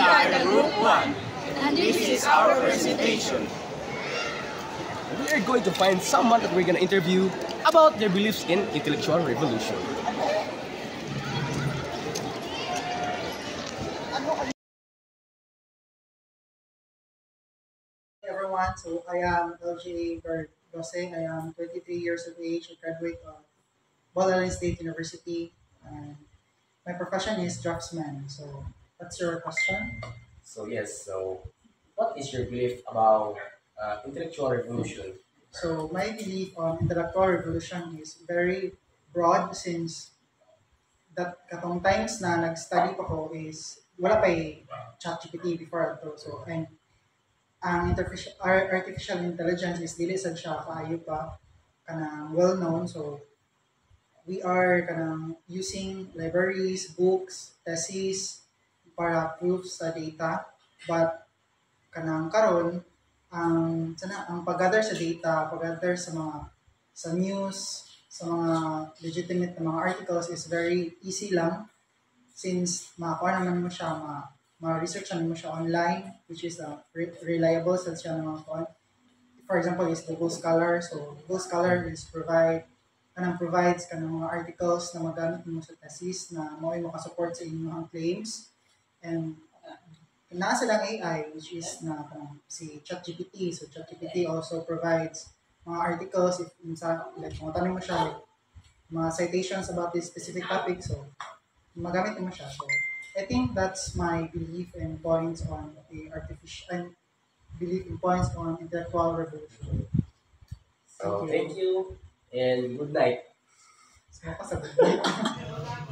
are the Group 1, and this is our presentation. We are going to find someone that we're going to interview about their beliefs in intellectual revolution. Hey everyone, so I am LJ Bergose. I am 23 years of age, a graduate of Bolalan State University, and my profession is draftsman. So, what's your question? So what is your belief about intellectual revolution? So, my belief on intellectual revolution is very broad since that katong times na nag-study pa ko is wala pa ChatGPT before ato. So, and ang artificial intelligence is dili sad siya kaayo pa kanang well known. So, we are kanang using libraries, books, theses para prove sa data, but kanang karon ang pag-gather sa data, pag-gather sa news, sa mga legitimate na mga articles is very easy lang since makakuha naman mo siya, ma-research naman mo siya online, which is reliable sa siya ng mga kuan. For example, is Google Scholar. So Google Scholar provides kanang mga articles na magamit mo sa thesis na mo makasupport sa inyong mga claims. And nasa lang AI, which is si ChatGPT. So ChatGPT also provides mga articles if like kung tanong mo siya like, mga citations about this specific topic. So magamit mo siya. So I think that's my belief and points on the intellectual revolution. So thank you and good night.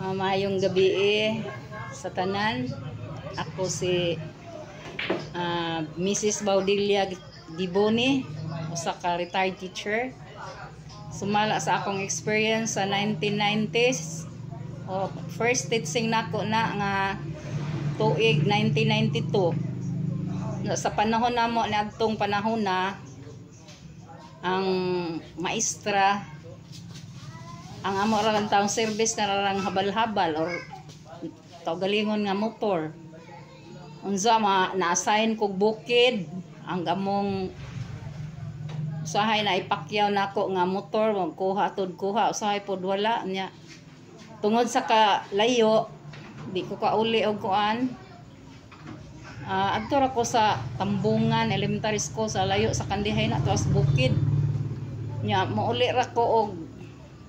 Maayong gabi sa tanan. Ako si Mrs. Baudilla Giboni, usa ka retired teacher. Sumala sa akong experience sa 1990s. First teaching nako na nga tuig 1992. Sa panahon namo ni adtong panahon na ang maestra ang amo ra lang taong service na lang habal-habal or galingon nga motor. Unsa na-assign kog bukid ang gamong usahay na ipakyaw nako nga motor kuha usahay pod wala nya tungod sa kalayo di ko kauli og kuan. Adto ra ko sa Tambungan Elementary School sa layo sa Kandihay na tuas bukid nya mauli ra ko og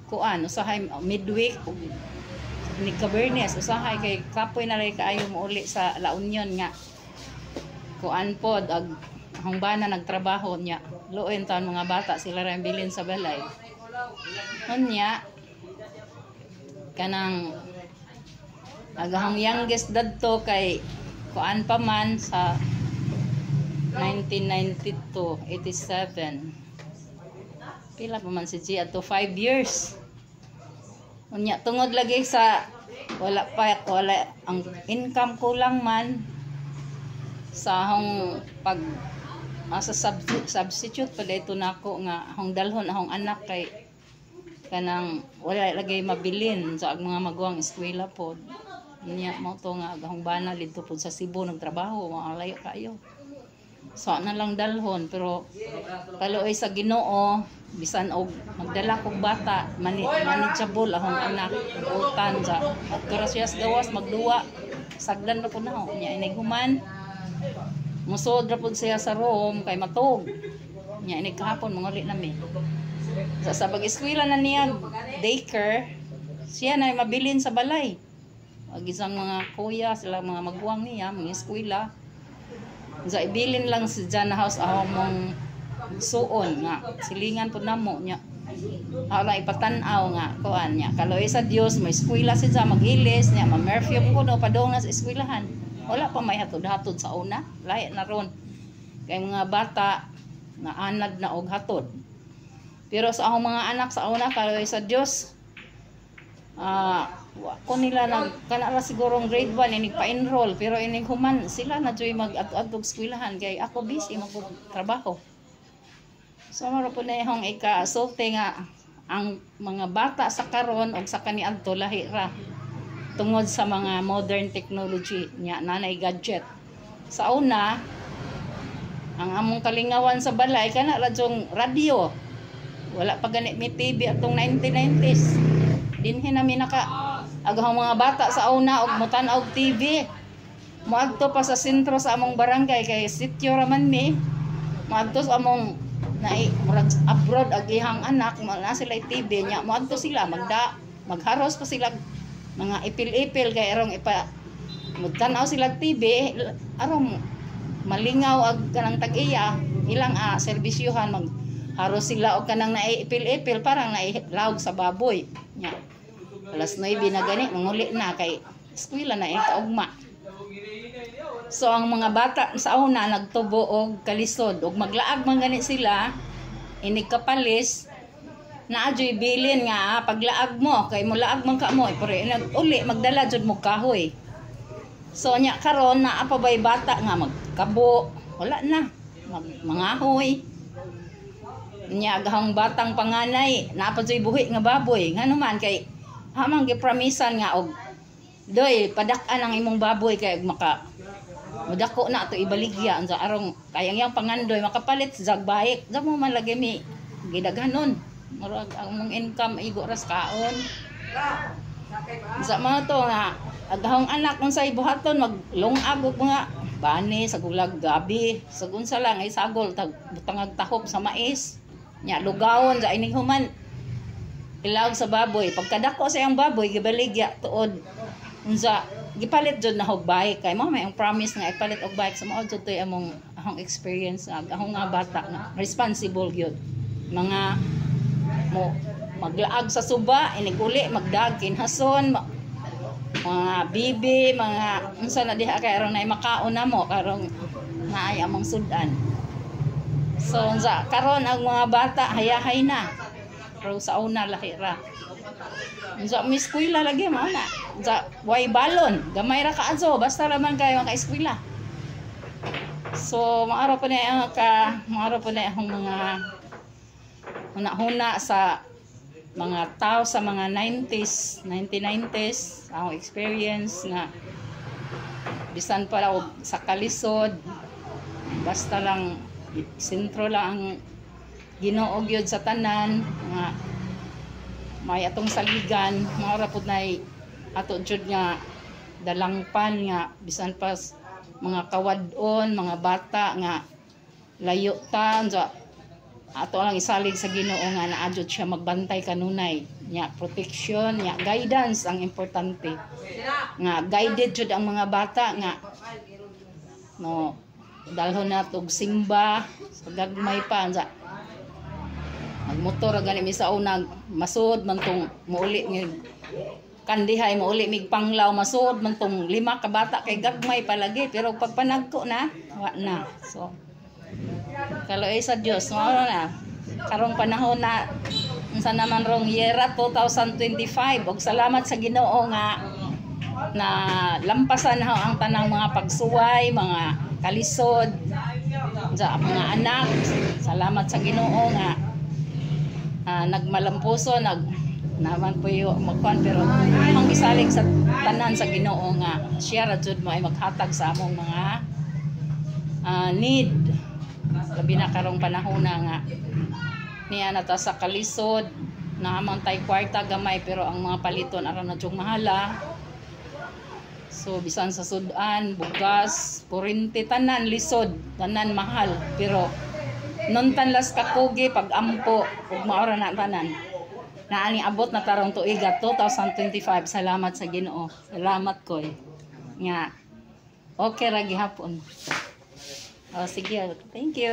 kuan usahay midweek ni Cabernet usahay kay kapoy na ray kaayo mo uli sa La Union nga kuan pod ag hangbana nagtrabaho nya luoy taon mga bata sila ra bilin sa balay unya kanang agahang youngest dadto kay kuan pa man sa 1992 87 pila pa man si G ato 5 years. Unya tungod lagi sa wala ang income ko lang man sa hong pag asa substitute pa dito nako nga hong dalhon akong anak kay kanang wala lagi mabilin sa mga maguwang eskwela pod. Unya mo to nga hong bana dito pod sa Cebu nagtrabaho mga layo kayo. So na lang dalhon pero kaluoy sa Ginoo bisan og magdala kog bata manageable akong anak utan sa gracias gawas magduwa sagdan ra pud na nya inig human musod ra pud siya sa room kay matog nya inig kahapon manguli nami sa pag-eskwela na niya daycare siya na mabilin sa balay ag isang mga kuya sila mga maguwang niya mga eskwela sa ibilin lang si Jana House mong suon nga silingan pud namo nya ala ipatanaw nga kuan nya kaloy sa Dios may eskwela siya magilis nya ma-perfume ko no padong na sa eskwelahan wala pa may hatod-hatod sa una lahi na ron kay mga bata nga anad na og hatod pero sa akong mga anak sa una kaloy sa Dios ko nila kana siguro grade 1 inig pa-enroll pero inig human sila na joy mag-adtog eskwelahan kay ako busy magtrabaho. So maro po na yung ika-sulti nga ang mga bata sa karon og sa kaniadto lahi ra tungod sa mga modern technology nya nanay gadget sa una ang among kalingawan sa balay kana radyong radyo. Wala pa gani mi TV atong 1990s. Dinhi nami naka aghang mga bata sa una og mutan-og TV. Moadto pa sa sentro sa among barangay kay sityo raman mi. Moadto sa among murag abroad ag ihang anak na sila TV nya. Moadto sila magharos pa sila mga ipil-ipil kay arong ipa mudtanaw sila TV arong malingaw ag kanang tag-iya ilang serbisyuhan magharos sila og kanang naipil-ipil parang nailawg sa baboy nya. Alas 9 na gani manguli na kay eskwela na kaugma. So ang mga bata sa una nagtubo og kalisod og maglaag man gani sila inig kapalis na adyoy bilin nga paglaag mo kay mulaag man ka mo pero uli magdala jud mo kahoy. So nya karon naa pa bay bata nga magkabo wala na mangahoy nya agahang batang panganay naa pa jud buhi nga baboy nganuman kay hamang gipromisan nga og doy padak-an ang imong baboy kay maka mudako na to ibaligya unsa arong kayang yang pangandoy makapalit sa baik damo man lagi mi gidaghanon murag ang mong income igo ras kaon sa mga to nga agahong anak unsay buhaton maglungag og mga bani sa gulag gabi sagun sa lang ay sagol tag butangag tahop sa mais nya lugawon sa ining human ilawg sa baboy pagkadako sa iyang baboy gibaligya tuod unsa gipalit jud na og bike kay mo may ang promise nga ipalit og bike sa mao jud toy among experience ahong nga bata nga responsible gyud mga mo maglaag sa suba iniguli magdag kinhason mga bibi mga unsa na diha kay aron nay makaon na mo karong naay among sudan. So unsa karon ang mga bata hayahay na pero sa una lahi ra unsa mi eskwela lagi mao na unsa way balon gamay ra kaadto basta raman kayo ka eskwela. So maaro pa na ang mga huna sa mga tao sa mga 1990s ang experience na bisan pa og sa kalisod basta lang sentro lang ang Ginoo gyud sa tanan nga may atong saligan maura pud nay ato jud nga dalangpan nga bisan pa mga kawadon mga bata nga layo ta ato lang isalig sa Ginoo nga naadjud siya magbantay kanunay nya protection nya guidance ang importante nga guided jud ang mga bata nga no dalhon na og simba sa gagmay pa unsa magmotor gani mi sa una masud man tong muuli ng kandihay muuli mig panglaw masud man tong 5 ka bata kay gagmay palagi pero pag panagko na wa na. So kaloy sa Dios mao na karong panahon na unsa naman rong yera 2025 og salamat sa Ginoo nga na lampasan ha ang tanang mga pagsuway mga kalisod sa mga anak. Salamat sa Ginoo nga nagmalampuso naman po yung magkuhan pero ang isalig sa tanan sa Ginoo nga siya ra jud mo ay maghatag sa among mga need labi na karong panahon nga niya nata sa kalisod na amang tay kwarta gamay pero ang mga paliton aron na jung mahala. So bisan sa sudan bugas purinti tanan lisod tanan mahal pero nontan las kakugi pag ampo ug maora na tanan naani abot na tarong tuiga 2025. Salamat sa Ginoo, salamat koy nga okay ra gihapon. Oh sige, thank you.